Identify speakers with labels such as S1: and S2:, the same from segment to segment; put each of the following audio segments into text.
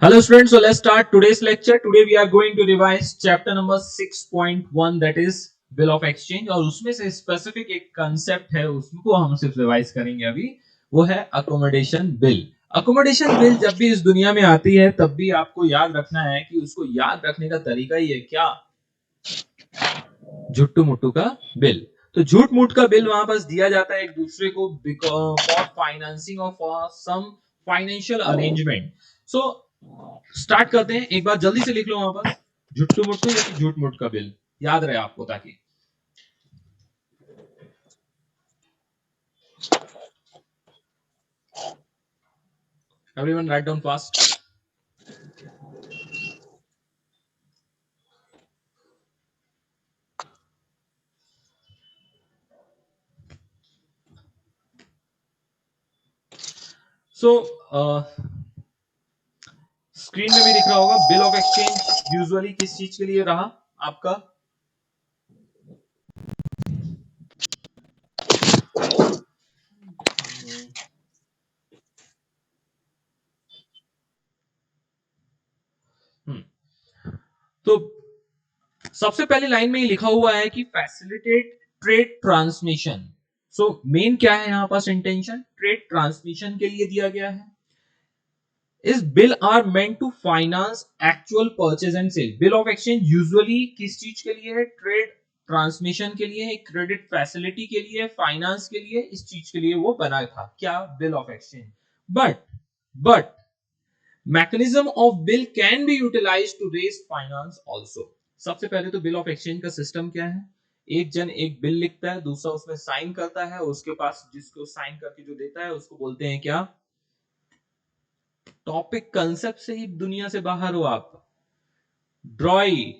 S1: Hello students, so let's start today's lecture. Today we are going to revise chapter number 6.1 that is bill of exchange और उसमें से specific एक concept है उसको हम सिर्फ रिवाइज करेंगे अभी वो है अकोमोडेशन बिल। अकोमोडेशन बिल जब भी इस दुनिया में आती है तब भी आपको याद रखना है कि उसको याद रखने का तरीका ही है क्या झुट्टू मुट्टू का बिल। तो झूठ मूठ का बिल वहां पास दिया जाता है एक दूसरे को फॉर फाइनेंसिंग और for some financial arrangement. So start करते हैं, एक बार जल्दी से लिख लो वहां पर झुट्टू मुट्टू या झूठ मूठ का बिल याद रहे आपको ताकि एवरीवन राइट डाउन फास्ट। सो स्क्रीन में भी दिख रहा होगा बिल ऑफ एक्सचेंज यूजुअली किस चीज के लिए रहा आपका तो सबसे पहली लाइन में ही लिखा हुआ है कि facilitate trade transmission. So main क्या है यहां पास इंटेंशन ट्रेड ट्रांसमिशन के लिए दिया गया है। इस bill are meant to finance actual purchase and sale. Bill of exchange usually किस चीज के लिए है ट्रेड ट्रांसमिशन के लिए, क्रेडिट फैसिलिटी के लिए, फाइनेंस के लिए, इस चीज के लिए वो बना था क्या bill of exchange. But mechanism of bill can be utilize to raise finance also. सबसे पहले तो बिल ऑफ एक्सचेंज का सिस्टम क्या है, एक जन एक बिल लिखता है, दूसरा उसमें साइन करता है, उसके पास जिसको साइन करके जो देता है उसको बोलते हैं क्या। टॉपिक कंसेप्ट से ही दुनिया से बाहर हो आप। ड्रॉई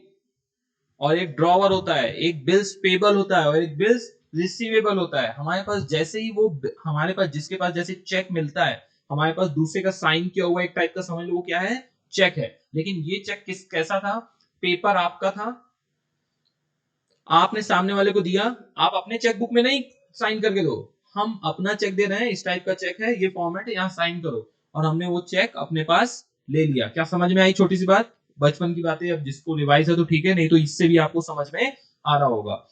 S1: और एक ड्रॉवर होता है, एक बिल्स पेबल होता है और एक बिल्स रिसीवेबल होता है। हमारे पास जैसे ही वो हमारे पास जिसके पास जैसे चेक मिलता है हमारे पास दूसरे का साइन किया हुआ एक टाइप का समझ लो वो क्या है चेक है। लेकिन ये चेक किस कैसा था, पेपर आपका था, आपने सामने वाले को दिया, आप अपने चेक बुक में नहीं साइन करके दो, हम अपना चेक दे रहे हैं, इस टाइप का चेक है, ये फॉर्मेट है, यहाँ साइन करो, और हमने वो चेक अपने पास ले लिया। क्या समझ में आई छोटी सी बात, बचपन की बातें, अब जिसको रिवाइज है तो ठीक है, नहीं तो इससे भी आपको समझ में आ रहा होगा।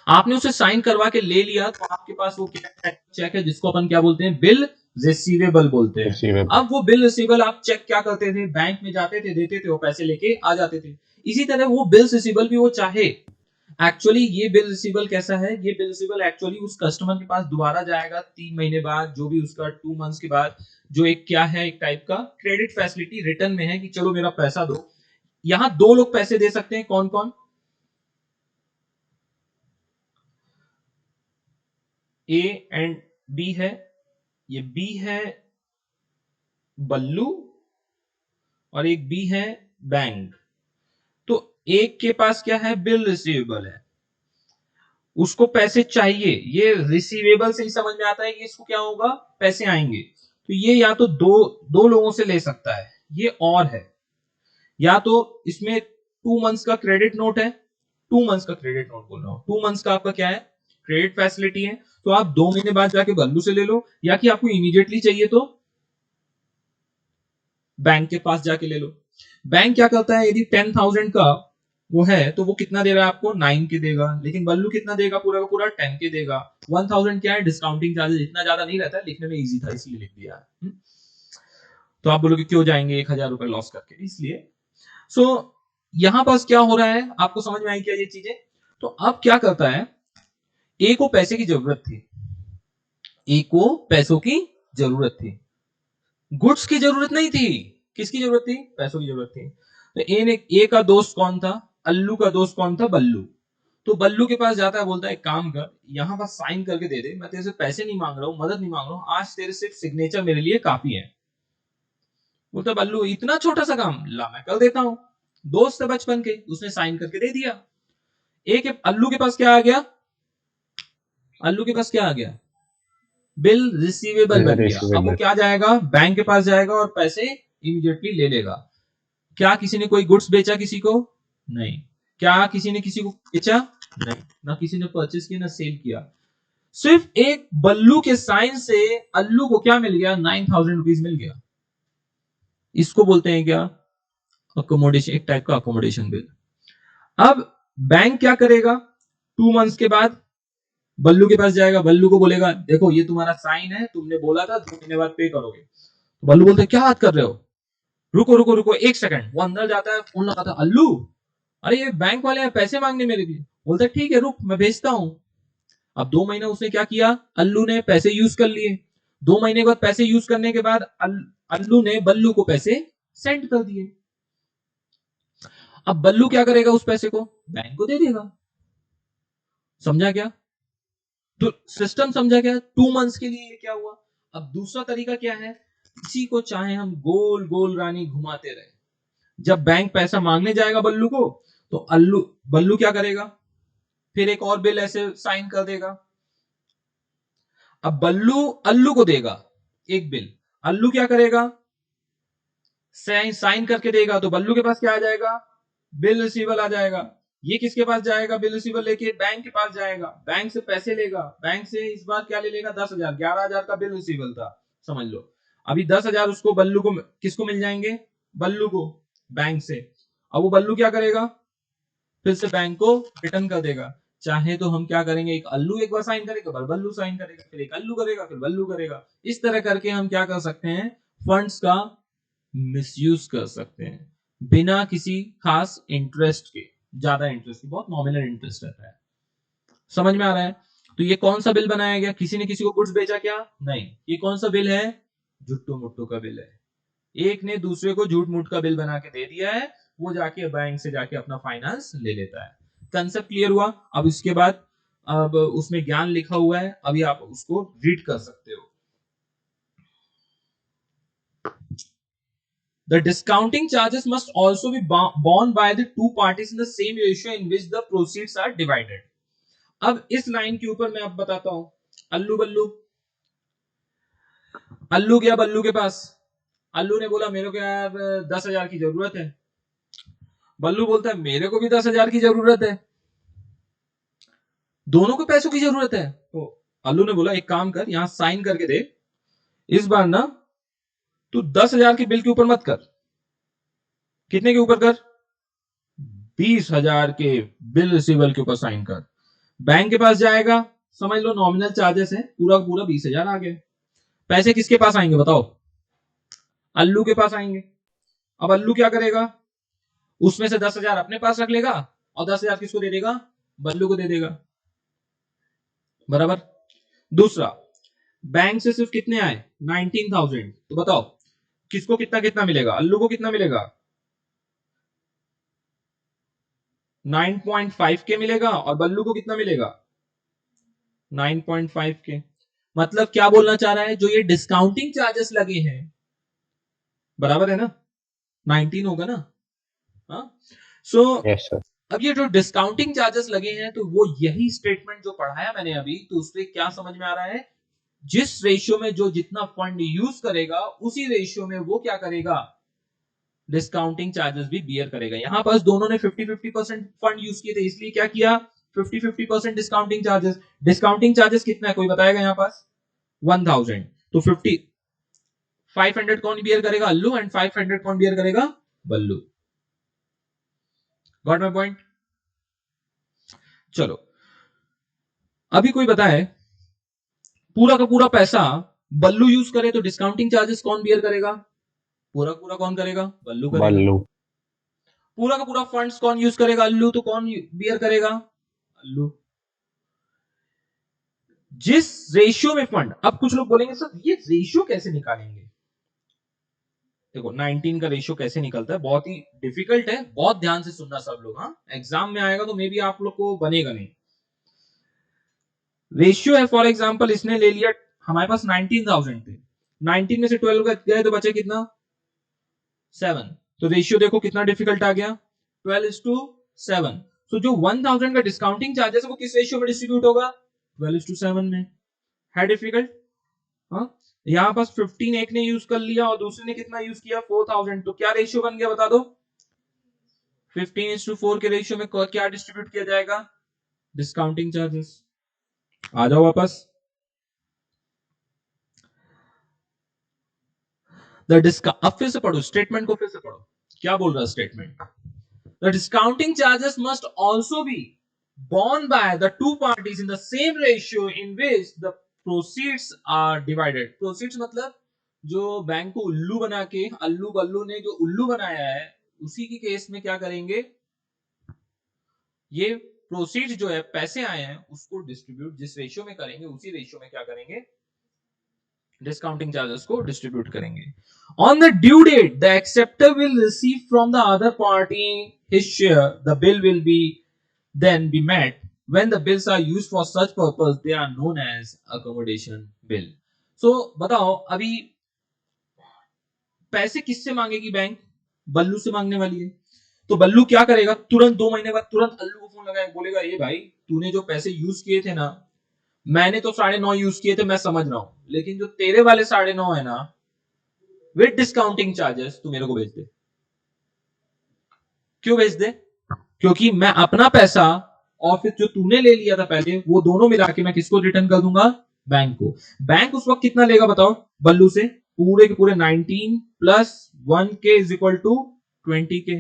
S1: आपने उसे साइन करवा के ले लिया तो आपके पास वो चेक है जिसको अपन क्या बोलते हैं बिल रिसीवेबल बोलते हैं। अब वो बिल रिसीवेबल आप चेक क्या करते थे, बैंक में जाते थे, देते थे, वो पैसे लेके आ जाते थे। इसी तरह वो बिल रिसीवेबल भी वो चाहे एक्चुअली ये बिल रिसीवेबल कैसा है, ये बिल रिसीवेबल एक्चुअली उस कस्टमर के पास दोबारा जाएगा 3 महीने बाद, जो भी उसका 2 मंथ्स के बाद, जो एक क्या है एक टाइप का क्रेडिट फैसिलिटी रिटर्न में है कि चलो मेरा पैसा दो। यहां दो लोग पैसे दे सकते हैं, कौन कौन, ए एंड बी है, ये बी है बल्लू और एक बी है बैंक। तो एक के पास क्या है बिल रिसीवेबल है, उसको पैसे चाहिए, ये रिसीवेबल से ही समझ में आता है कि इसको क्या होगा पैसे आएंगे। तो ये या तो दो दो लोगों से ले सकता है, ये और है, या तो इसमें 2 मंथ्स का क्रेडिट नोट है, 2 मंथ्स का क्रेडिट नोट बोल रहा हूं, 2 मंथ्स का आपका क्या है क्रेडिट फैसिलिटी है। तो आप 2 महीने बाद जाके बल्लू से ले लो, या कि आपको इमीडिएटली चाहिए तो बैंक के पास जाके ले लो। बैंक क्या करता है, यदि 10,000 का वो है तो वो कितना दे रहा है आपको 9 के देगा, लेकिन बल्लू कितना देगा पूरा का पूरा 10 के देगा। 1000 क्या है डिस्काउंटिंग चार्जेस इतना ज्यादा नहीं रहता है, लिखने में इजी था इसलिए लिख दिया। तो आप बोलोगे क्यों जाएंगे 1,000 रुपए लॉस करके, इसलिए। सो यहां पास क्या हो रहा है आपको समझ में आई क्या ये चीजें। तो अब क्या करता है, ए को पैसे की जरूरत थी, ए को पैसों की जरूरत थी, गुड्स की जरूरत नहीं थी, किसकी जरूरत थी पैसों की जरूरत थी। तो ए ने, ए का दोस्त कौन था, अल्लू का दोस्त कौन था बल्लू। तो बल्लू के पास जाता है, बोलता है एक काम कर यहां पर साइन करके दे दे, मैं तेरे से पैसे नहीं मांग रहा हूं, मदद नहीं मांग रहा हूं, आज तेरे सिर्फ सिग्नेचर मेरे लिए काफी है। बोलता बल्लू इतना छोटा सा काम ला मैं कर देता हूं, दोस्त है बचपन के, उसने साइन करके दे दिया। एक अल्लू के पास क्या आ गया, अल्लू के पास क्या आ गया बिल रिसीवेबल बन गया। अब वो क्या जाएगा बैंक के पास जाएगा और पैसे इमीडिएटली ले लेगा। क्या किसी ने कोई गुड्स बेचा किसी को, नहीं। क्या किसी ने किसी को बेचा, नहीं। ना किसी ने परचेस किया ना सेल किया। सिर्फ एक बल्लू के साइन से अल्लू को क्या मिल गया 9,000 रुपीज मिल गया। इसको बोलते हैं क्या, अकोमोडेशन, एक टाइप का अकोमोडेशन बिल। अब बैंक क्या करेगा, 2 मंथ्स के बाद बल्लू के पास जाएगा, बल्लू को बोलेगा देखो ये तुम्हारा साइन है, तुमने बोला था 2 महीने बाद पे करोगे। तो बल्लू बोलते क्या बात कर रहे हो, रुको रुको रुको एक सेकंड। वो अंदर जाता है, फोन लगाता है, अल्लू अरे ये बैंक वाले हैं पैसे मांगने मेरे लिए। बोलता है ठीक है रुक मैं भेजता हूं। अब 2 महीने उसने क्या किया, अल्लू ने पैसे यूज कर लिए। 2 महीने के बाद पैसे यूज करने के बाद अल्लू ने बल्लू को पैसे सेंड कर दिए। अब बल्लू क्या करेगा, उस पैसे को बैंक को दे देगा। समझा क्या, तो सिस्टम समझा क्या, 2 मंथ्स के लिए ये क्या हुआ। अब दूसरा तरीका क्या है, इसी को चाहे हम गोल गोल रानी घुमाते रहे। जब बैंक पैसा मांगने जाएगा बल्लू को, तो बल्लू क्या करेगा, फिर एक और बिल ऐसे साइन कर देगा। अब बल्लू अल्लू को देगा एक बिल, अल्लू क्या करेगा, साइन करके देगा, तो बल्लू के पास क्या आ जाएगा, बिल रिसीवल आ जाएगा। ये किसके पास जाएगा, बिल रिसीवल लेके बैंक के पास जाएगा, बैंक से पैसे लेगा, बैंक से इस बार क्या ले लेगा, 10,000, 11,000 का बिल रिसीवल था समझ लो। अभी 10,000 उसको बल्लू को, किसको मिल जाएंगे, बल्लू को, बैंक से। अब वो बल्लू क्या करेगा, फिर से बैंक को रिटर्न कर देगा। चाहे तो हम क्या करेंगे, एक अल्लू एक बार साइन करेगा, फिर बल्लू साइन करेगा, फिर एक अल्लू करेगा, फिर बल्लू करेगा। इस तरह करके हम क्या कर सकते हैं, फंड्स का मिसयूज कर सकते हैं बिना किसी खास इंटरेस्ट के, ज्यादा इंटरेस्ट, बहुत नॉमिनल इंटरेस्ट रहता है। समझ में आ रहा है। तो ये कौन सा बिल बनाया गया, किसी ने किसी को गुड्स बेचा क्या, नहीं। ये कौन सा बिल है, झुट्टू मुट्टू का बिल है। एक ने दूसरे को झूठ मूठ का बिल बना के दे दिया है, वो जाके बैंक से जाके अपना फाइनेंस ले लेता है। कंसेप्ट क्लियर हुआ। अब इसके बाद अब उसमें ज्ञान लिखा हुआ है, अभी आप उसको रीड कर सकते हो। The discounting charges must also be borne by the two parties in the same ratio in which the proceeds are divided. अब इस लाइन के ऊपर मैं अब बताता हूं, अल्लू बल्लू, अल्लू गया बल्लू के पास, अल्लू ने बोला मेरे को यार 10,000 की जरूरत है। बल्लू बोलता है मेरे को भी 10,000 की जरूरत है, दोनों को पैसों की जरूरत है। तो अल्लू ने बोला एक काम कर, यहां साइन करके दे, इस बार ना तू 10,000 के बिल के ऊपर मत कर, कितने के ऊपर कर, 20,000 के बिल रिसीवल के ऊपर साइन कर। बैंक के पास जाएगा, समझ लो नॉमिनल चार्जेस है, पूरा पूरा 20,000 आ गए। पैसे किसके पास आएंगे बताओ, अल्लू के पास आएंगे। अब अल्लू क्या करेगा, उसमें से 10,000 अपने पास रख लेगा और 10,000 किसको दे देगा, बल्लू को दे देगा, बराबर। दूसरा, बैंक से सिर्फ कितने आए, 19,000, तो बताओ किसको कितना कितना मिलेगा, अल्लू को कितना मिलेगा, 9.5 के मिलेगा, और बल्लू को कितना मिलेगा, 9.5 के। मतलब क्या बोलना चाह रहा है, जो ये डिस्काउंटिंग चार्जेस लगे हैं, बराबर है ना, 19 होगा ना, हाँ। So
S2: yes sir.
S1: अब ये जो डिस्काउंटिंग चार्जेस लगे हैं, तो वो यही स्टेटमेंट जो पढ़ाया मैंने अभी, तो उससे क्या समझ में आ रहा है, जिस रेशियो में जो जितना फंड यूज करेगा, उसी रेशियो में वो क्या करेगा, डिस्काउंटिंग चार्जेस भी बियर करेगा। यहां पर दोनों ने 50-50% फंड यूज किए थे, इसलिए क्या किया, 50-50% डिस्काउंटिंग चार्जेस। डिस्काउंटिंग चार्जेस कितना है, कोई बताएगा यहां पास, 1,000, तो 500 कौन बियर करेगा, अल्लू, एंड 500 कौन बियर करेगा, बल्लू। Got my point. चलो अभी कोई बताए, पूरा का पूरा पैसा बल्लू यूज करे तो डिस्काउंटिंग चार्जेस कौन बियर करेगा, पूरा पूरा कौन करेगा, बल्लू करेगा।
S2: बल्लू।
S1: पूरा का पूरा फंड्स कौन यूज करेगा, अल्लू, तो कौन बियर करेगा, अल्लू। जिस रेशियो में फंड, अब कुछ लोग बोलेंगे सर ये रेशियो कैसे निकालेंगे, देखो 19 का रेशियो कैसे निकलता है, बहुत ही डिफिकल्ट है, बहुत ध्यान से सुनना सब लोग, हाँ एग्जाम में आएगा तो मे भी आप लोग को बनेगा नहीं। रेशियो है, फॉर एग्जांपल इसने ले लिया, हमारे पास 19,000 थे, 19 में से 12 गए तो बचे कितना, 7। तो रेशियो देखो कितना डिफिकल्ट आ गया, 12:7। तो जो 1,000 का डिस्काउंटिंग चार्जेस है वो किस रेशियो में डिस्ट्रीब्यूट होगा, 12:7 में। है डिफिकल्ट, हाँ। यहां पास 15 एक ने यूज कर लिया और दूसरे ने कितना यूज किया, 4,000, तो क्या रेशियो बन गया बता दो, 15:4 के रेशियो में क्या डिस्ट्रीब्यूट किया जाएगा, डिस्काउंटिंग चार्जेस। आ जाओ वापस। अब फिर से पढ़ो स्टेटमेंट को, फिर से पढ़ो क्या बोल रहा है statement. The discounting charges must also be borne by the two parties in the same ratio in which the proceeds are divided। proceeds मतलब जो बैंक को उल्लू बना के अल्लू बल्लू ने जो उल्लू बनाया है उसी की केस में क्या करेंगे, ये प्रोसीड्स जो है पैसे आए हैं उसको डिस्ट्रीब्यूट जिस रेशियो में करेंगे उसी रेशियो में क्या करेंगे, डिस्काउंटिंग चार्जेस को डिस्ट्रीब्यूट करेंगे। On the due date the acceptor will receive from the other party his share, the bill will be then be met when the bills are used for such purpose they are known as accommodation bill। so बताओ अभी पैसे किससे मांगेगी bank, बल्लू से मांगने वाली है। तो बल्लू क्या करेगा, तुरंत 2 महीने बाद तुरंत अल्लू को फोन लगाएगा, बोलेगा ये भाई तूने जो पैसे यूज किए थे ना, मैंने तो 9.5 यूज किए थे, मैं समझ रहा हूं, लेकिन जो तेरे वाले 9.5 है ना विद डिस्काउंटिंग चार्जेस तू मेरे को भेज दे। क्यों भेज दे, क्योंकि मैं अपना पैसा और फिर जो तूने ले लिया था पहले वो दोनों मिला के मैं किसको रिटर्न कर दूंगा, बैंक को। बैंक उस वक्त कितना लेगा बताओ बल्लू से, पूरे के पूरे 19 plus 1k is equal to 20k।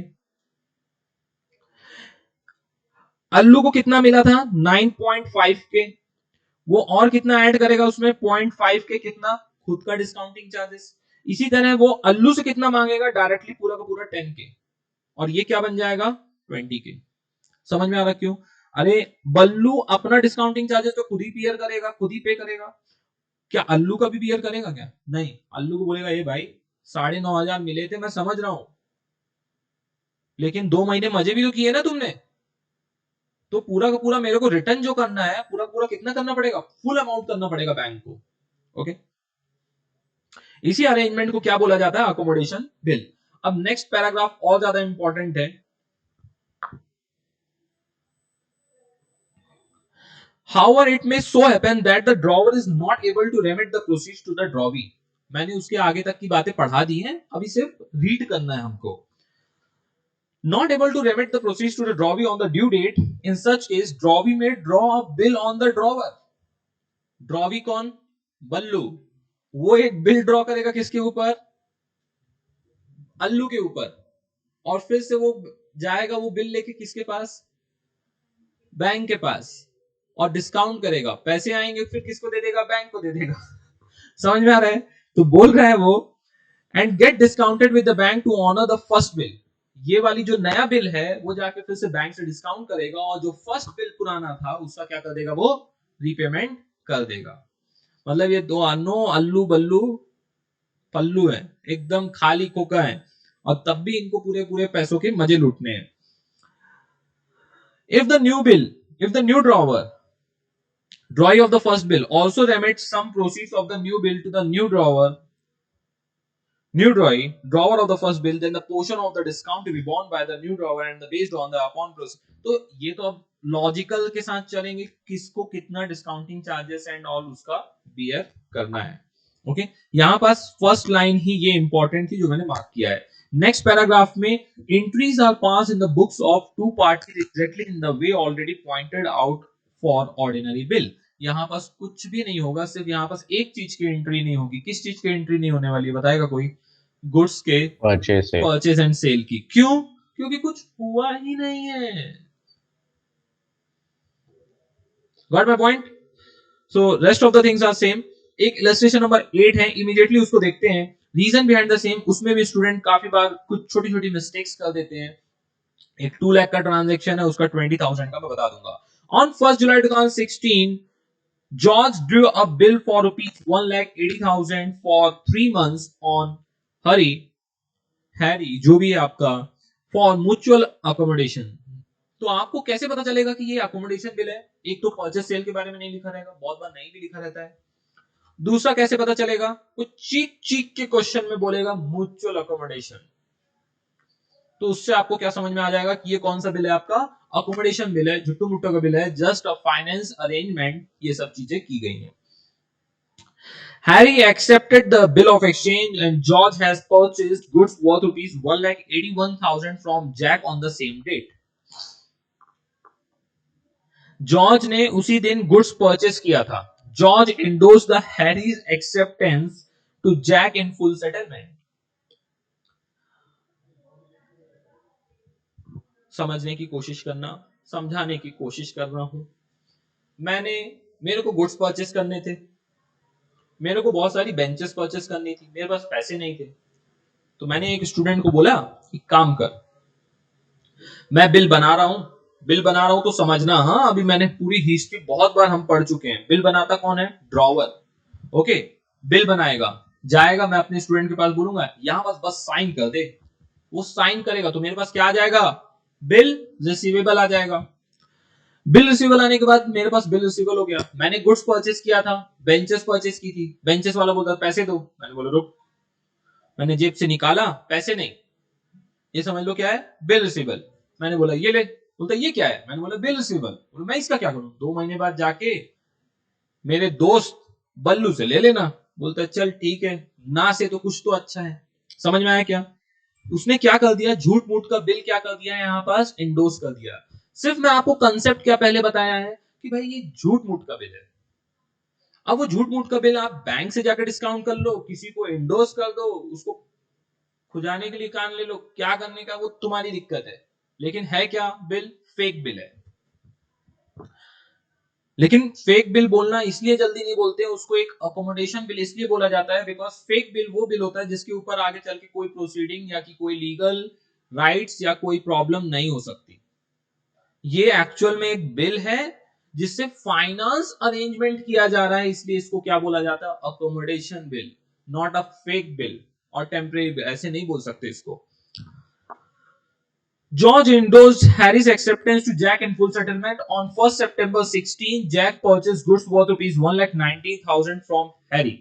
S1: Allu को कितना मिला था 9.5k, वो और कितना ऐड करेगा उसमें 0.5k, कितना खुद का डिस्काउंटिंग चार्जेस। इसी तरह वो अल्लू से कितना मांगेगा डायरेक्टली पूरा का पूरा 10k, और ये क्या बन जाएगा 20k। समझ में आ रहा क्यों, अरे बल्लू अपना डिस्काउंटिंग चार्जेस तो खुद ही बियर करेगा, खुद ही पे करेगा, क्या अल्लू का भी बियर करेगा क्या, नहीं। अल्लू को बोलेगा ये भाई 9,500 मिले थे, मैं समझ रहा हूं, लेकिन 2 महीने मजे भी तो किए ना तुमने, तो पूरा का पूरा मेरे को रिटर्न जो करना है पूरा पूरा कितना करना पड़ेगा, फुल अमाउंट करना पड़ेगा बैंक को। ओके, इसी अरेंजमेंट को क्या बोला जाता है, अकोमोडेशन बिल। अब नेक्स्ट पैराग्राफ और ज्यादा इंपॉर्टेंट है। However, it may so happen that the drawer is not able to remit the proceeds to the drawee। मैंने उसके आगे तक की बातें पढ़ा दी हैं, अभी सिर्फ रीड करना है हमको। Not able to remit the proceeds to the drawee on the due date, in such case, drawee may draw a bill on the drawer। Drawee कौन, बल्लू, वो एक बिल ड्रॉ करेगा किसके ऊपर, अल्लू के ऊपर, और फिर से वो जाएगा वो बिल लेके किसके पास, बैंक के पास, और डिस्काउंट करेगा, पैसे आएंगे फिर किसको दे देगा, बैंक को दे देगा। समझ में आ रहा है, तो बोल रहा है वो and get discounted with the bank to honour the first bill. ये वाली जो नया बिल है वो जाके फिर से बैंक से डिस्काउंट करेगा, और जो फर्स्ट बिल पुराना था उसका क्या कर देगा, वो रीपेमेंट कर देगा। मतलब ये दो अनो अल्लू बल्लू पल्लू है, एकदम खाली खोका है, और तब भी इनको पूरे पूरे पैसों के मजे लूटने हैं। If the new drawee of the first bill also remits some proceeds of the new bill to the new drawer of the first bill, then the portion of the discount to be borne by the new drawer and the based on the upon proceed। तो ये तो अब logical के साथ चलेंगे, किसको कितना discounting charges and all उसका बियर करना है। ओके, यहां पास फर्स्ट लाइन ही ये इंपॉर्टेंट थी जो मैंने मार्क किया है। नेक्स्ट पैराग्राफ में entries are pass in the books of two parties exactly in the way already pointed out for ordinary bill. यहां पास कुछ भी नहीं होगा, सिर्फ यहां पास एक चीज की एंट्री नहीं होगी। किस चीज की एंट्री नहीं होने वाली है बताएगा कोई, गुड्स के परचेज एंड सेल की। क्यों, क्योंकि कुछ हुआ ही नहीं है। Got my point. So rest of the things are same. एक इलस्ट्रेशन नंबर 8 है, इमीडिएटली उसको देखते हैं। रीजन बिहाइंड द सेम, उसमें भी स्टूडेंट काफी बार कुछ छोटी छोटी मिस्टेक्स कर देते हैं। एक 2 लाख का ट्रांजैक्शन है, उसका 20,000 का मैं बता दूंगा। On 1 July 2016 George drew a bill for rupees 1,80,000 for 3 months on Harry जो भी है आपका for mutual accommodation। तो आपको कैसे पता चलेगा कि ये अकोमोडेशन बिल है? एक तो परचेज सेल के बारे में नहीं लिखा रहेगा, बहुत बार नहीं भी लिखा रहता है। दूसरा कैसे पता चलेगा, कुछ चीक चीक के क्वेश्चन में बोलेगा म्यूचुअल अकोमोडेशन, तो उससे आपको क्या समझ में आ जाएगा कि ये कौन सा बिल है, आपका अकोमोडेशन बिल है, झुट्टू मुट्टू का बिल है, जस्ट अ फाइनेंस अरेंजमेंट, ये सब चीजें की गई हैं। Harry accepted the bill of exchange and George has purchased goods worth rupees 1,81,000 from Jack on the same date। George ने उसी दिन गुड्स परचेस किया था। George endorsed the Harry's acceptance to Jack in full settlement। समझने की कोशिश करना, समझाने की कोशिश कर रहा हूं। मेरे को गुड्स परचेस करने थे, मेरे को बहुत सारी बेंचेस परचेस करनी थी, मेरे पास पैसे नहीं थे। तो मैंने एक स्टूडेंट को बोला कि काम कर, मैं बिल बना रहा हूं तो समझना। हाँ, अभी मैंने पूरी हिस्ट्री बहुत बार हम पढ़ चुके हैं। बिल बनाता कौन है? ड्रॉवर। ओके, बिल बनाएगा, जाएगा, मैं अपने स्टूडेंट के पास बोलूंगा यहां बस बस साइन कर दे, वो साइन करेगा तो मेरे पास क्या आ जाएगा? बिल रिसीवेबल आ जाएगा। बिल रिसीवेबल आने के बाद मेरे पास बिल रिसीवेबल हो गया। मैंने गुड्स परचेस किया था, बेंचेस परचेस की थी, बेंचेस वाला बोलता पैसे दो, मैंने बोला रुक, मैंने जेब से निकाला, पैसे नहीं, ये समझ लो क्या है? Bill receivable. मैंने बोला ये ले, बोलता ये क्या है? मैंने बोला बिल रिसीवेबल। बोला मैं इसका क्या करूं? 2 महीने बाद जाके मेरे दोस्त बल्लू से ले लेना। बोलता चल ठीक है, ना से तो कुछ तो अच्छा है। समझ में आया क्या? उसने क्या कर दिया? झूठ मूठ का बिल क्या कर दिया? यहाँ पास इंडोर्स कर दिया। सिर्फ मैं आपको कंसेप्ट क्या पहले बताया है कि भाई ये झूठ मूठ का बिल है। अब वो झूठ मूठ का बिल आप बैंक से जाकर डिस्काउंट कर लो, किसी को इंडोर्स कर दो, उसको खुजाने के लिए कान ले लो, क्या करने का वो तुम्हारी दिक्कत है। लेकिन है क्या? बिल फेक बिल है। लेकिन फेक बिल बोलना इसलिए जल्दी नहीं बोलते, उसको एक अकोमोडेशन बिल इसलिए बोला जाता है बिकॉज फेक बिल वो बिल होता है जिसके ऊपर आगे चल के कोई प्रोसीडिंग या कि कोई लीगल राइट्स या कोई प्रॉब्लम नहीं हो सकती। ये एक्चुअल में एक बिल है जिससे फाइनेंस अरेंजमेंट किया जा रहा है, इसलिए इसको क्या बोला जाता है? Accommodation bill, not a fake bill और टेम्परेरी बिल, ऐसे नहीं बोल सकते इसको। George endorsed Harry's acceptance to Jack in full settlement. On 1st September 16, Jack purchased goods worth rupees 1,19,000 from Harry.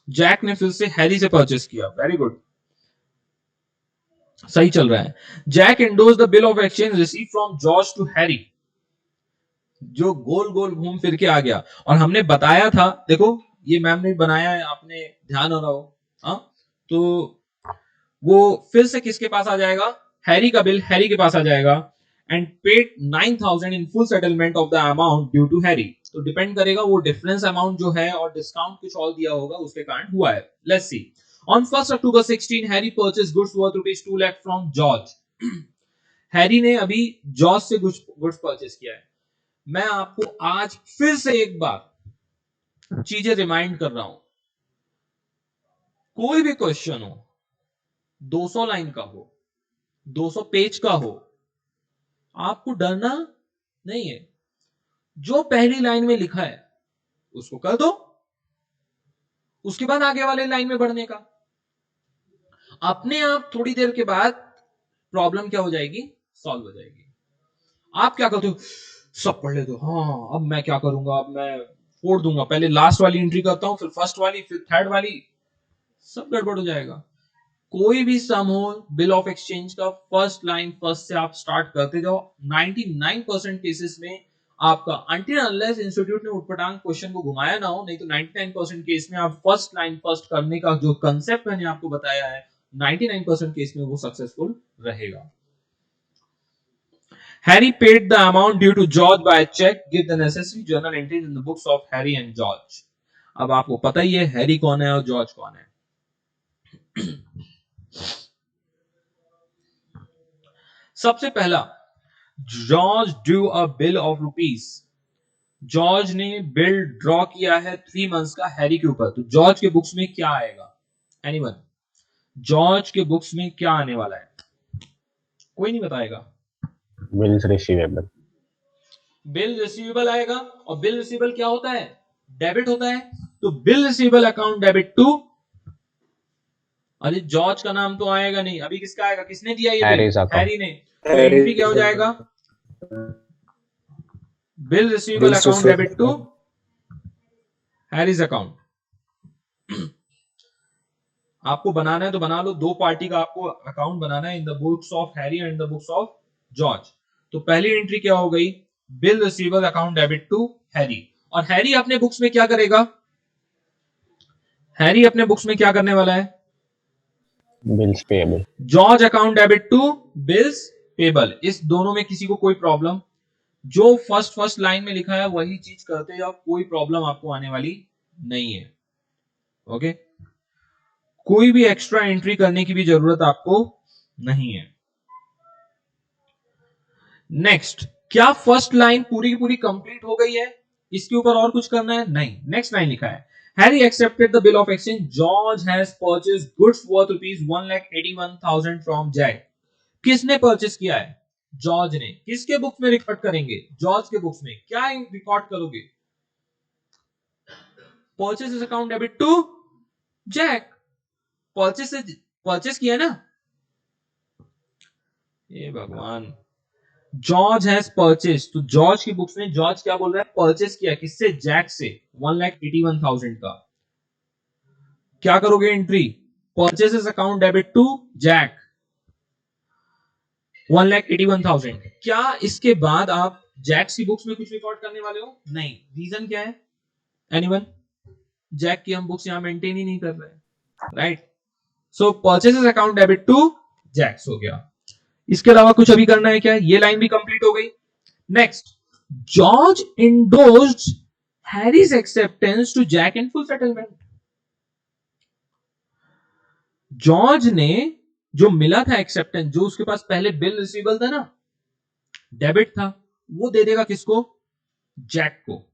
S1: Jack ने फिर से हैरी से परचेस किया। वेरी गुड, सही चल रहा है। Jack endorse the bill of exchange receive from George to Harry. जो गोल गोल घूम फिर के आ गया। और हमने बताया था, देखो ये मैम ने बनाया है, आपने ध्यान हो रहा हो। हाँ, तो वो फिर से किसके पास आ जाएगा? हैरी का बिल हैरी के पास आ जाएगा। And paid 9,000 in full settlement of the amount due to Harry. तो डिपेंड करेगा वो डिफरेंस अमाउंट जो है और डिस्काउंट कुछ और दिया होगा उसके कारण हुआ है। Let's see. On 1st October 16, Harry purchase goods worth rupees 2 lakh from George. Harry ने अभी जॉर्ज से गुड्स परचेज किया है। मैं आपको आज फिर से एक बार चीजें रिमाइंड कर रहा हूं। कोई भी क्वेश्चन हो, 200 लाइन का हो, 200 पेज का हो, आपको डरना नहीं है। जो पहली लाइन में लिखा है उसको कर दो, उसके बाद आगे वाले लाइन में बढ़ने का। अपने आप थोड़ी देर के बाद प्रॉब्लम क्या हो जाएगी? सॉल्व हो जाएगी। आप क्या करते हो? सब पढ़ लेते हो, हाँ अब मैं क्या करूंगा, अब मैं फोड़ दूंगा, पहले लास्ट वाली एंट्री करता हूं, फिर फर्स्ट वाली, फिर थर्ड वाली, सब गड़बड़ हो जाएगा। कोई भी सम हो, बिल ऑफ एक्सचेंज का फर्स्ट लाइन फर्स्ट से आप स्टार्ट करते जाओ। 99% केसेस में आपका, अनटिल अनलेस इंस्टीट्यूट ने उटपटांग क्वेश्चन को घुमाया ना हो, नहीं तो 99% केस में आप फर्स्ट लाइन फर्स्ट करने का जो कंसेप्ट मैंने आपको बताया है, 99% केस में वो सक्सेसफुल रहेगा। Harry paid the amount due to George by a check. Give the necessary journal entries in the books of Harry and George. अब आपको पता ही है हैरी कौन है और जॉर्ज कौन है। सबसे पहला, George drew a bill of rupees. George ने बिल ड्रॉ किया है 3 मंथ्स का हैरी के ऊपर। तो जॉर्ज के बुक्स में क्या आएगा? एनीवन? जॉर्ज के बुक्स में क्या आने वाला है? कोई नहीं बताएगा।
S2: Bills receivable.
S1: बिल रिसीवेबल आएगा। और बिल रिसीवेबल क्या होता है? डेबिट होता है। तो bill receivable account debit to, अरे जॉर्ज का नाम तो आएगा नहीं, अभी किसका आएगा? किसने दिया ये बिल? हैरी ने। तो एंट्री क्या हो जाएगा? Bill receivable account debit to Harry's account. आपको बनाना है तो बना लो, 2 पार्टी का आपको अकाउंट बनाना है, in the books of Harry and the books of George. तो पहली एंट्री क्या हो गई? Bill receivable account debit to Harry. और हैरी अपने बुक्स में क्या करेगा? हैरी अपने बुक्स में क्या करने वाला है?
S2: Bills payable.
S1: George account debit to bills payable. इस दोनों में किसी को कोई प्रॉब्लम? जो फर्स्ट लाइन में लिखा है वही चीज करते जाओ, कोई प्रॉब्लम आपको आने वाली नहीं है। ओके, कोई भी एक्स्ट्रा एंट्री करने की भी जरूरत आपको नहीं है। नेक्स्ट, क्या फर्स्ट लाइन पूरी की पूरी कंप्लीट हो गई है? इसके ऊपर और कुछ करना है? नहीं। नेक्स्ट लाइन लिखा है, Harry accepted the bill of exchange, George has purchased goods worth ₹1,81,000 from Jack. किसने परचेस किया है? जॉर्ज ने। किसके बुक्स में रिकॉर्ड करेंगे? जॉर्ज के बुक्स में। क्या रिकॉर्ड करोगे? Purchase account debit to Jack. Purchase किया ना? ये भगवान, जॉर्ज हैज परचेस, तो जॉर्ज की बुक्स में जॉर्ज क्या बोल रहा है? परचेस किया। किससे? जैक से। 1,81,000 का। क्या करोगे entry? Purchases account debit to Jack 1,81,000। क्या इसके बाद आप जैक्स की बुक्स में कुछ रिकॉर्ड करने वाले हो? नहीं। रीजन क्या है? एनीवन? जैक की हम बुक्स यहां मेंटेन ही नहीं कर रहे, right? So purchases account debit to Jack's हो गया। इसके अलावा कुछ अभी करना है क्या? ये लाइन भी कंप्लीट हो गई। Next, George endorsed Harry's acceptance to Jack in full settlement. George ने जो मिला था एक्सेप्टेंस, जो उसके पास पहले बिल रिसीवेबल था ना, डेबिट था, वो दे देगा किसको? जैक को।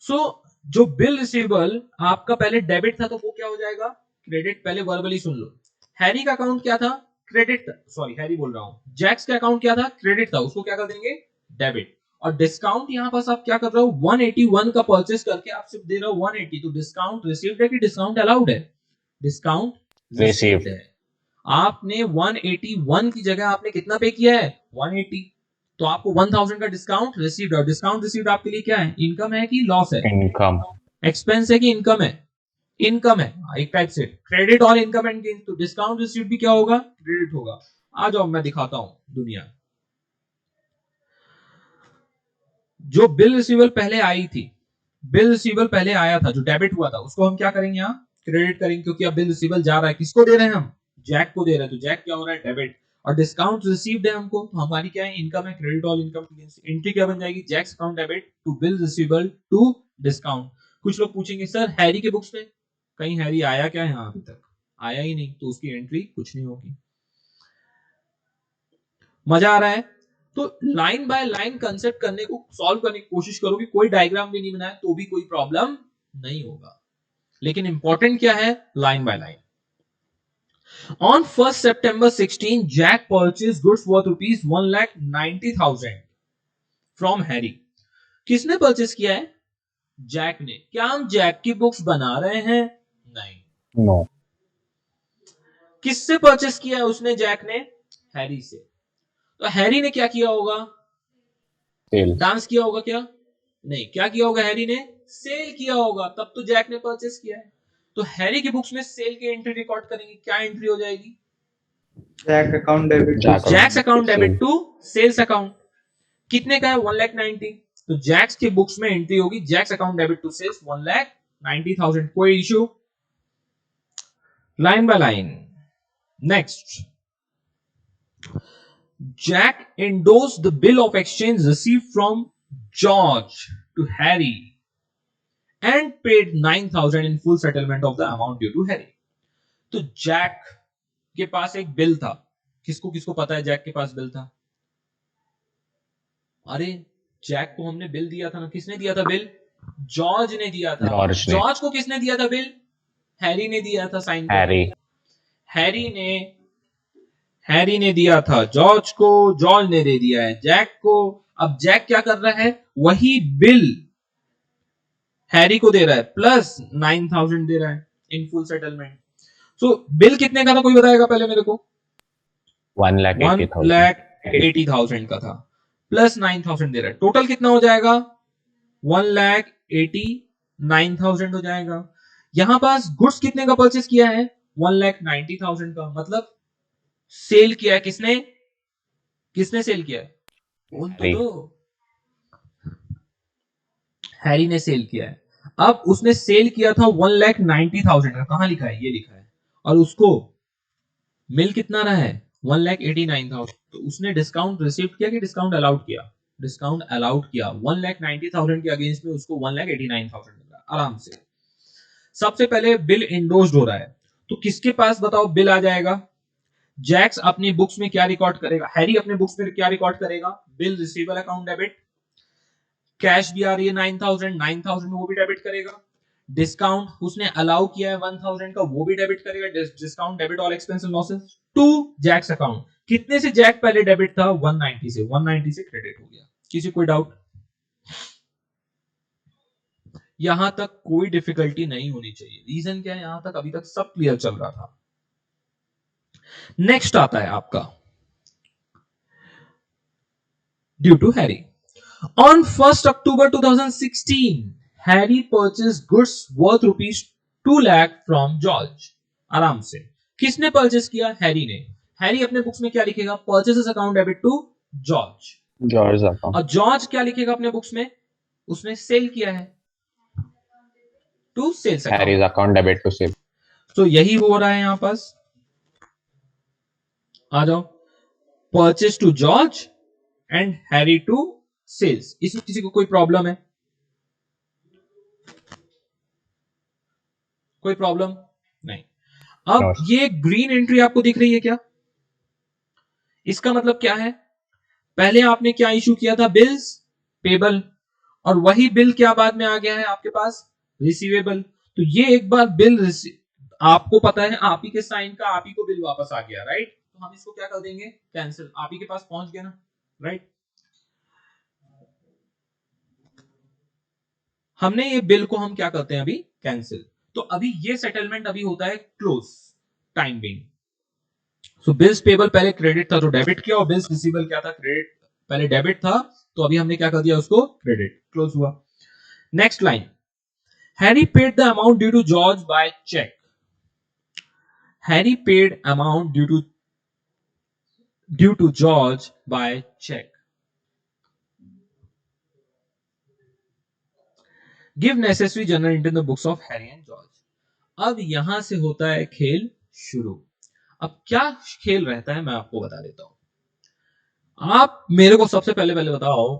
S1: सो जो बिल रिसीवेबल आपका पहले डेबिट था, तो वो क्या हो जाएगा? क्रेडिट। पहले वर्बली सुन लो। हैरी का अकाउंट क्या था? क्रेडिट था। सॉरी, हैरी बोल रहा हूं। जैक्स का अकाउंट क्या था? क्रेडिट था। उसको क्या कर देंगे? डेबिट। और डिस्काउंट यहां पास आप क्या कर रहे हो? 181 का परचेस करके आप सिर्फ दे रहे हो 180। तो डिस्काउंट रिसीव्ड है कि डिस्काउंट अलाउड है? डिस्काउंट रिसीव्ड है। आपने 181 की जगह आपने कितना पे किया है? 180। तो आपको 1000 का डिस्काउंट रिसीव्ड। और डिस्काउंट रिसीव्ड आपके लिए क्या है? इनकम है कि लॉस है?
S2: Income.
S1: एक्सपेंस है कि इनकम है? इनकम है। एक टाइप से क्रेडिट और इनकम एंड गेन। तो डिस्काउंट रिसीव्ड भी क्या होगा? क्रेडिट होगा। आ जाओ, मैं दिखाता हूं दुनिया। जो बिल रिसीवेबल पहले आई थी, बिल रिसीवेबल पहले आया था, जो डेबिट हुआ था, उसको हम क्या करेंगे? यहाँ क्रेडिट करेंगे, क्योंकि अब बिल रिसीवेबल जा रहा है। किसको दे रहे हैं हम? जैक को दे रहे हैं। तो जैक क्या हो रहा है? डेबिट। और डिस्काउंट रिसीव्ड है हमको, तो हमारी क्या है? इनकम है। क्रेडिट और इनकम की एंट्री क्या बन जाएगी? Jack's account debit to bill receivable to discount. कुछ लोग पूछेंगे, सर हैरी के बुक्स में कहीं हैरी आया क्या है? यहाँ अभी तक आया ही नहीं, तो उसकी एंट्री कुछ नहीं होगी। मजा आ रहा है? तो लाइन बाय लाइन कंसेप्ट करने को, सॉल्व करने की कोशिश करोगे। कोई डायग्राम भी नहीं बनाया तो भी कोई प्रॉब्लम नहीं होगा। लेकिन इंपॉर्टेंट क्या है? Line by line. On 1st September 16, Jack purchase goods worth ₹1,90,000 from Harry. किसने परचेज किया है? जैक ने। क्या हम जैक की बुक्स बना रहे हैं? नहीं।
S2: No.
S1: किससे परचेज किया है उसने? जैक ने हैरी से। तो हैरी ने क्या किया होगा?
S2: Sales.
S1: डांस किया होगा क्या? नहीं। क्या किया होगा? हैरी ने सेल किया होगा, तब तो जैक ने परचेस किया है। तो हैरी की बुक्स में सेल की एंट्री रिकॉर्ड करेंगे। क्या एंट्री हो जाएगी?
S3: Jack account debit to
S2: Jack
S1: Jack's account debit
S2: Sales.
S1: To sales account. कितने का है? 1,90,000। तो जैक्स की बुक्स में एंट्री होगी Jack's account debit to sales 1,90,000। कोई issue? Line by line. Next, Jack endorsed the bill of exchange received from George to Harry and paid 9,000 in full settlement of the amount due to Harry. तो Jack के पास एक bill था। किसको किसको पता है Jack के पास बिल था? अरे, जैक को हमने बिल दिया था ना। किसने दिया था बिल? जॉर्ज ने दिया था।
S2: जॉर्ज ने।
S1: जॉर्ज को किसने दिया था बिल? हैरी ने दिया था साइन करके।
S2: Harry.
S1: हैरी ने दिया था जॉर्ज को, जॉर्ज ने दे दिया है जैक को। अब जैक क्या कर रहा है? वही बिल हैरी को दे रहा है, प्लस 9,000 दे रहा है इन फुल सेटलमेंट। सो बिल कितने का था? कोई बताएगा पहले मेरे को?
S2: 1,80,000.
S1: 1,80,000 का था, प्लस 9,000 दे रहा है। टोटल कितना हो जाएगा? 1,89,000 हो जाएगा। यहां पास गुड्स कितने का परचेस किया है? 1,90,000 का। मतलब सेल किया है किसने? किसने सेल किया है? बोल तो
S2: Harry.
S1: दो। हैरी ने सेल किया है। अब उसने सेल किया था 1,90,000 का। कहां लिखा है? ये लिखा है। और उसको मिल कितना रहा है? 1,89,000। तो उसने डिस्काउंट रिसीव किया कि डिस्काउंट अलाउड किया? डिस्काउंट अलाउड किया। 1,90,000 के अगेंस्ट में उसको 1,89,000 मिल रहा है आराम से। सबसे पहले बिल इंडोर्स्ड हो रहा है, तो किसके पास बताओ बिल आ जाएगा? जैक्स अपनी बुक्स में क्या रिकॉर्ड करेगा, हैरी अपने बुक्स में क्या रिकॉर्ड करेगा, bill receivable account debit, cash भी आ रही है 9000 वो भी डेबिट करेगा, डिस्काउंट उसने अलाउ किया है 1000 का वो भी डेबिट करेगा, discount debit all expense losses to Jack's account. कितने से जैक पहले डेबिट था, 190 से, 190 से क्रेडिट हो गया। किसी कोई डाउट? यहां तक कोई डिफिकल्टी नहीं होनी चाहिए। रीजन क्या है, यहां तक अभी तक सब क्लियर चल रहा था। नेक्स्ट आता है आपका due to Harry. On 1st October 2016, Harry purchased goods worth rupees 2 lakh from George। आराम से किसने परचेस किया, हैरी ने। हैरी अपने बुक्स में क्या लिखेगा, purchases account debit to George.
S2: George account.
S1: और जॉर्ज क्या लिखेगा अपने बुक्स में, उसने सेल किया है to sales
S2: Harry's
S1: account.
S2: Account debit to sale.
S1: तो यही हो रहा है यहां पास, आ जाओ, purchase to George and Harry to sales. इसमें किसी को कोई प्रॉब्लम है, कोई प्रॉब्लम नहीं। अब ये ग्रीन एंट्री आपको दिख रही है क्या, इसका मतलब क्या है, पहले आपने क्या इशू किया था, बिल्स पेबल, और वही बिल क्या बाद में आ गया है आपके पास, रिसीवेबल। तो ये एक बार बिल आपको पता है आप ही के साइन का, आप ही को बिल वापस आ गया, राइट। तो हम इसको क्या कर देंगे, कैंसिल, आप ही के पास पहुंच गया ना, राइट। हमने ये बिल को हम क्या करते हैं अभी, कैंसिल। तो अभी ये सेटलमेंट अभी होता है क्लोज टाइम बिंग। सो बिल्स पेबल पहले क्रेडिट था तो डेबिट किया, और बिल्स रिसीवेबल क्या था, क्रेडिट, पहले डेबिट था तो अभी हमने क्या कर दिया उसको क्रेडिट, क्लोज हुआ। Next line, Harry paid the amount due to George by cheque. Harry paid amount due to George by cheque. Give necessary journal entry in the books of Harry and George. अब यहां से होता है खेल शुरू। अब क्या खेल रहता है मैं आपको बता देता हूं। आप मेरे को सबसे पहले बताओ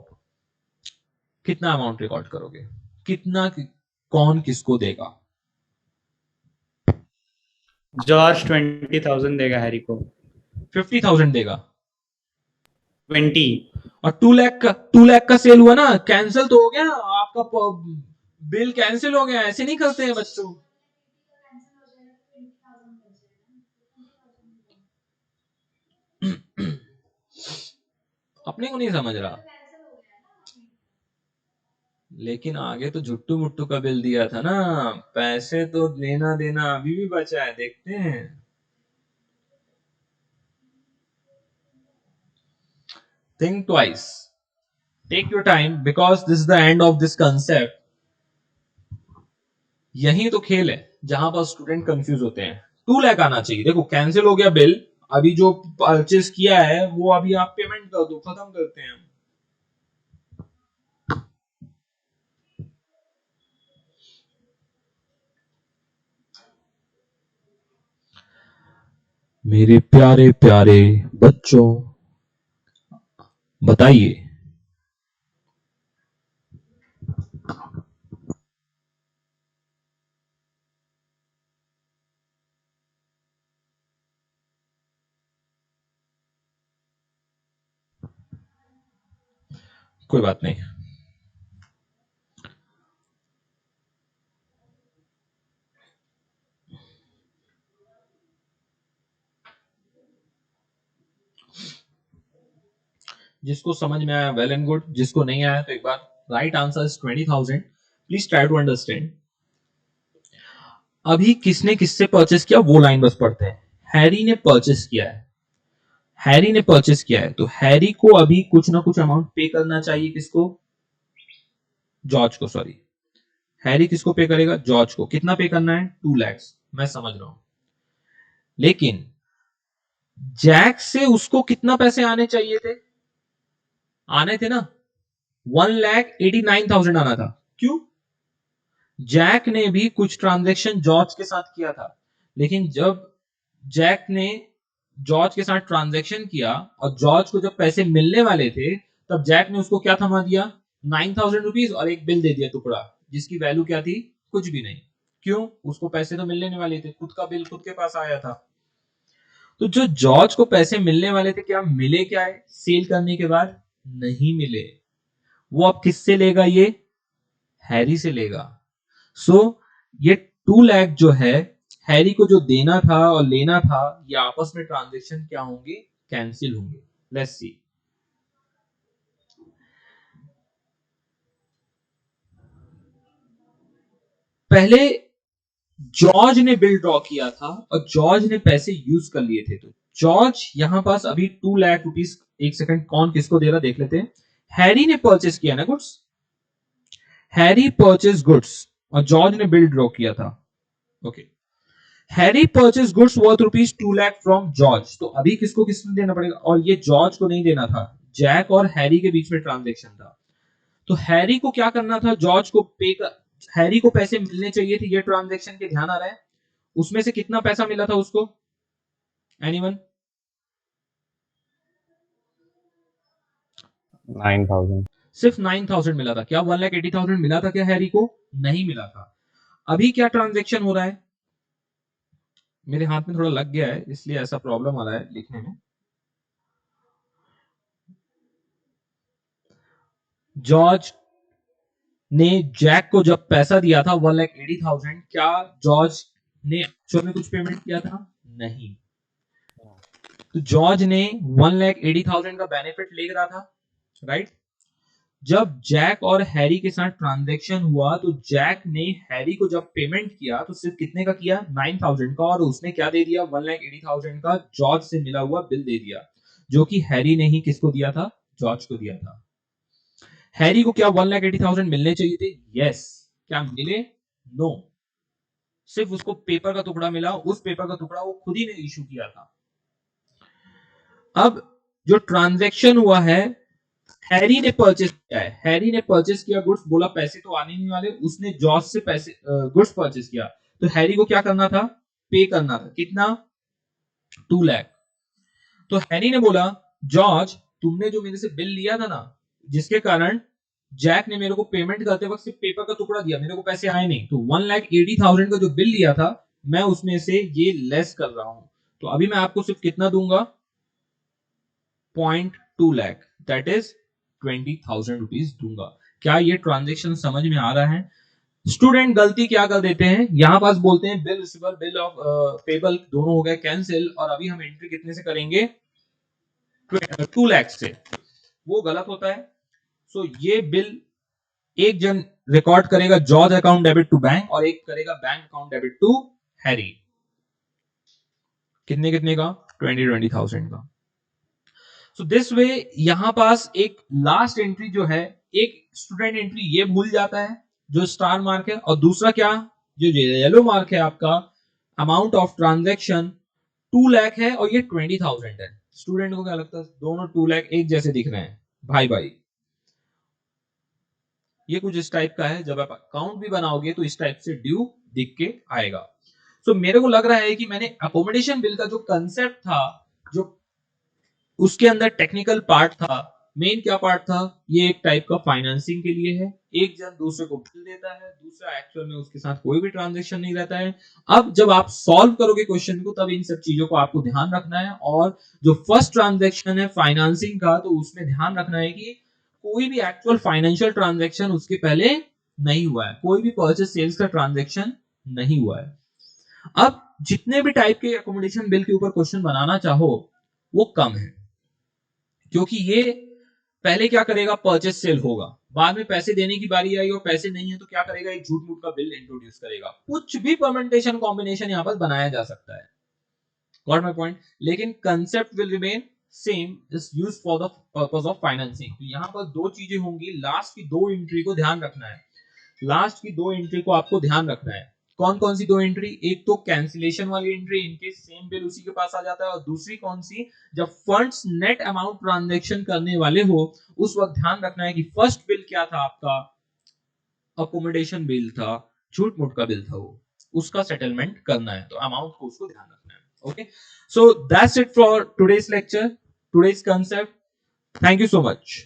S1: कितना अमाउंट रिकॉर्ड करोगे, कितना कौन किसको देगा।
S3: जॉर्ज 20,000 देगा हैरी को।
S1: 50,000 देगा
S3: 20।
S1: और 2 लाख का सेल हुआ ना, कैंसिल तो हो गया आपका, बिल कैंसिल हो गया। ऐसे नहीं करते हैं बच्चों। अपने को नहीं समझ रहा, लेकिन आगे तो झुट्टू मुट्टू का बिल दिया था ना, पैसे तो लेना देना अभी भी बचा है, देखते हैं। Think twice, take your time because this is the end of this concept। यही तो खेल है जहां पर स्टूडेंट कंफ्यूज होते हैं। 2 लाख आना चाहिए, देखो कैंसिल हो गया बिल, अभी जो परचेस किया है वो अभी आप पेमेंट कर दो, खत्म करते हैं। मेरे प्यारे प्यारे बच्चों बताइए, कोई बात नहीं, जिसको समझ में आया वेल एंड गुड, जिसको नहीं आया तो एक बार, right answer is 20,000। Please try to understand. अभी किसने किससे परचेस किया वो लाइन बस पढ़ते हैं। हैरी ने परचेस किया है, हैरी ने परचेस किया है, तो हैरी को अभी कुछ ना कुछ अमाउंट पे करना चाहिए, किसको, जॉर्ज को, सॉरी, हैरी किसको पे करेगा, जॉर्ज को। कितना पे करना है, 2 लाख, मैं समझ रहा हूं, लेकिन जैक से उसको कितना पैसे आने चाहिए थे, आने थे ना, 1,89,000 आना था। क्यों, जैक ने भी कुछ ट्रांजैक्शन जॉर्ज के साथ किया था, लेकिन जब जैक ने जॉर्ज के साथ ट्रांजैक्शन किया और जॉर्ज को जब पैसे मिलने वाले थे, तब जैक ने उसको क्या थमा दिया, 9,000 रुपीज, और एक बिल दे दिया टुकड़ा, जिसकी वैल्यू क्या थी, कुछ भी नहीं। क्यों, उसको पैसे तो मिलने वाले थे, खुद का बिल खुद के पास आया था। तो जो जॉर्ज को पैसे मिलने वाले थे, क्या मिले? क्या है सेल करने के बाद? नहीं मिले। वो अब किससे लेगा? ये हैरी से लेगा। सो ये 2 लाख जो है हैरी को जो देना था और लेना था, ये आपस में ट्रांजेक्शन क्या होंगे? कैंसिल होंगे। Let's see. पहले जॉर्ज ने बिल ड्रॉ किया था और जॉर्ज ने पैसे यूज कर लिए थे, तो जॉर्ज यहां पास अभी 2 लाख रुपीस, एक सेकंड, कौन किसको दे रहा देख लेते हैं। हैरी ने परचेस किया ना गुड्स, हैरी परचेस गुड्स और जॉर्ज ने बिल ड्रॉ किया था। Okay, Harry purchase goods worth rupees 2 lakh from George, तो अभी किसको किसने देना पड़ेगा? और ये जॉर्ज को नहीं देना था, जैक और हैरी के बीच में ट्रांजेक्शन था, तो हैरी को क्या करना था? जॉर्ज को पे कर, हैरी को पैसे मिलने चाहिए थे, ये ट्रांजेक्शन के ध्यान आ रहा है? उसमें से कितना पैसा मिला था उसको? एनीवन?
S2: 9,000।
S1: सिर्फ 9,000 मिला था। क्या 1,80,000 मिला था क्या हैरी को? नहीं मिला था। अभी क्या ट्रांजेक्शन हो रहा है? मेरे हाथ में थोड़ा लग गया है इसलिए ऐसा प्रॉब्लम आ रहा है लिखने में। जॉर्ज ने जैक को जब पैसा दिया था 1,80,000, क्या जॉर्ज ने एक्चुअल में कुछ पेमेंट किया था? नहीं। तो जॉर्ज ने 1,80,000 का बेनिफिट ले रहा था, राइट? जब जैक और हैरी के साथ ट्रांजैक्शन हुआ तो जैक ने हैरी को जब पेमेंट किया तो सिर्फ कितने का किया? 9,000 का, और उसने क्या दे दिया? 1,80,000 का जॉर्ज से मिला हुआ बिल दे दिया, जो कि हैरी ने ही किसको दिया था? जॉर्ज को दिया था। हैरी को क्या 1,80,000 मिलने चाहिए थे? यस। क्या मिले? नो। सिर्फ उसको पेपर का टुकड़ा मिला, उस पेपर का टुकड़ा वो खुद ही ने इशू किया था। अब जो ट्रांजैक्शन हुआ है, हैरी ने परचेस किया है, हैरी ने परचेस किया गुड्स, बोला पैसे तो आने नहीं वाले, उसने जॉर्ज से पैसे गुड्स परचेस किया, तो हैरी को क्या करना था? पे करना था। कितना? 2 लाख। तो हैरी ने बोला, जॉर्ज तुमने जो मेरे से बिल लिया था ना, जिसके कारण जैक ने मेरे को पेमेंट करते वक्त सिर्फ पेपर का टुकड़ा दिया, मेरे को पैसे आए नहीं, तो 1,80,000 का जो बिल लिया था मैं उसमें से ये लेस कर रहा हूं, तो अभी मैं आपको सिर्फ कितना दूंगा? 0.2 लाख, दैट इज 20,000 रुपीज दूंगा। क्या ये ट्रांजेक्शन समझ में आ रहा है? स्टूडेंट गलती क्या कर देते हैं, यहां पास बोलते हैं bill receiver, bill of payable दोनों हो गए कैंसिल, और अभी हम एंट्री कितने से करेंगे? 2 लाख से। वो गलत होता है। सो ये बिल एक जन रिकॉर्ड करेगा George account debit to bank, और एक करेगा bank account debit to Harry. कितने कितने का? 20,000 का। सो दिस वे यहां पास एक लास्ट एंट्री जो है, एक स्टूडेंट एंट्री ये भूल जाता है जो स्टार मार्क है, और दूसरा क्या, जो येलो मार्क है आपका, अमाउंट ऑफ ट्रांजैक्शन 2 लाख है और ये 20,000 है। स्टूडेंट को क्या लगता है? दोनों 2 लाख एक जैसे दिख रहे हैं, भाई भाई। ये कुछ इस टाइप का है, जब आप अकाउंट भी बनाओगे तो इस टाइप से ड्यू दिख के आएगा। सो मेरे को लग रहा है कि मैंने अकोमोडेशन बिल का जो कंसेप्ट था, जो उसके अंदर टेक्निकल पार्ट था, मेन क्या पार्ट था, ये एक टाइप का फाइनेंसिंग के लिए है। एक जन दूसरे को बिल देता है, दूसरा एक्चुअल में उसके साथ कोई भी ट्रांजैक्शन नहीं रहता है। अब जब आप सॉल्व करोगे क्वेश्चन को, तब इन सब चीजों को आपको ध्यान रखना है, और जो फर्स्ट ट्रांजैक्शन है फाइनेंसिंग का, तो उसमें ध्यान रखना है कि कोई भी एक्चुअल फाइनेंशियल ट्रांजैक्शन उसके पहले नहीं हुआ है, कोई भी परचेस सेल्स का ट्रांजैक्शन नहीं हुआ है। अब जितने भी टाइप के अकोमोडेशन बिल के ऊपर क्वेश्चन बनाना चाहो वो कम है, क्योंकि ये पहले क्या करेगा? परचेस सेल होगा, बाद में पैसे देने की बारी आई और पैसे नहीं है तो क्या करेगा? एक झूठ मूठ का बिल इंट्रोड्यूस करेगा। कुछ भी परमेंटेशन कॉम्बिनेशन यहां पर बनाया जा सकता है, गॉट माय पॉइंट? लेकिन concept will remain same, is used for the purpose of financing. तो यहां पर दो चीजें होंगी, लास्ट की दो एंट्री को ध्यान रखना है, लास्ट की दो एंट्री को आपको ध्यान रखना है। कौन कौन सी दो एंट्री? एक तो कैंसिलेशन वाली एंट्री, इनके सेम बिल उसी के पास आ जाता है, और दूसरी कौन सी? जब फंड्स नेट अमाउंट ट्रांजैक्शन करने वाले हो, उस वक्त ध्यान रखना है कि फर्स्ट बिल क्या था आपका? अकोमोडेशन बिल था, झूठ मूठ का बिल था, वो उसका सेटलमेंट करना है, तो अमाउंट को उसको ध्यान रखना है। Okay, so that's it for today's lecture, today's concept. Thank you so much.